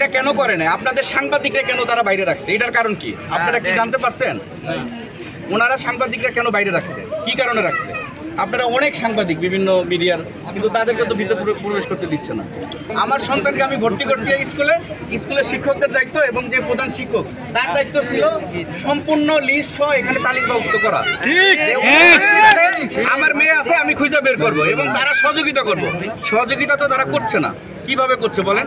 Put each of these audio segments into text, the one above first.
এটা কেন করে না? আপনাদের সাংবাদিকরা কেন তারা বাইরে রাখছে? এটার কারণ কি আপনারা কি জানতে পারছেন? ওনারা সাংবাদিকরা কেন বাইরে রাখছে, কি কারণে রাখছে? আপনারা অনেক সাংবাদিক বিভিন্ন মিডিয়ার, কিন্তু তাদেরকে তো ভিতরে প্রবেশ করতে দিচ্ছে না। আমার সন্তানকে আমি ভর্তি করছি এই স্কুলের শিক্ষকদের দায়িত্ব এবং যে প্রধান শিক্ষক তার দায়িত্ব ছিল সম্পূর্ণ লিস্ট সহ এখানে তালিকাভুক্ত করা। আমার মেয়ে আছে, আমি খুঁজে বের করব এবং তারা সহযোগিতা করব। সহযোগিতা তো তারা করছে না। কিভাবে করছে বলেন?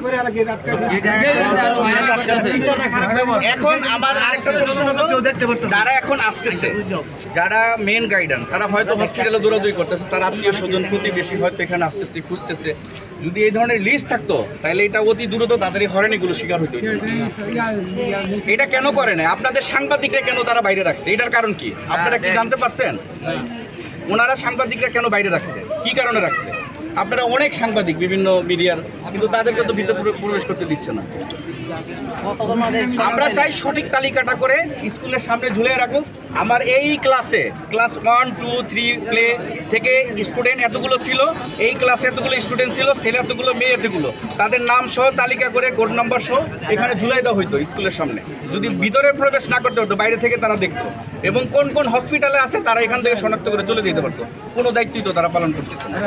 এখন আমার আরেকটা প্রশ্ন হলো, যারা এখন আসতেছে, যারা মেন গাইডার, তারা হয়তো হসপিটালে দৌড়াদৌড়ি করতেছে, তার আত্মীয় স্বজন প্রতিবেশী হয়তো এখানে আসতেছে, খুঁজতেছে। যদি এই ধরনের লিস্ট থাকতো তাহলে এটা অতি দ্রুত তাড়াতাড়ি হয়রানিগুলো শিকার হতো। এটা কেন করে না? আপনাদের সাংবাদিকরা কেন তারা বাইরে রাখছে? এটার কারণ কি আপনারা কি জানতে পারছেন? ওনারা সাংবাদিকরা কেন বাইরে রাখছে, কি কারণে রাখছে? আপনারা অনেক সাংবাদিক বিভিন্ন মিডিয়ার, কিন্তু তাদেরকে তো ভিতরে প্রবেশ করতে দিচ্ছে না। আমরা চাই সঠিক তালিকাটা করে স্কুলের সামনে ঝুলিয়ে রাখুক। আমার এই ক্লাসে ক্লাস 1, 2, 3 প্লে থেকে স্টুডেন্ট এতগুলো ছিল, এই ক্লাসে এতগুলো স্টুডেন্ট ছিল, ছেলে এতগুলো, মেয়ে এতগুলো, তাদের নাম সহ তালিকা করে কোড নাম্বার সহ এখানে ঝুলাই দেওয়া হইতো স্কুলের সামনে। যদি ভিতরে প্রবেশ না করতে হতো, বাইরে থেকে তারা দেখতো এবং কোন কোন হসপিটালে আছে তারা এখান থেকে শনাক্ত করে চলে যেতে পারতো। কোনো দায়িত্বই তো তারা পালন করতেছে না।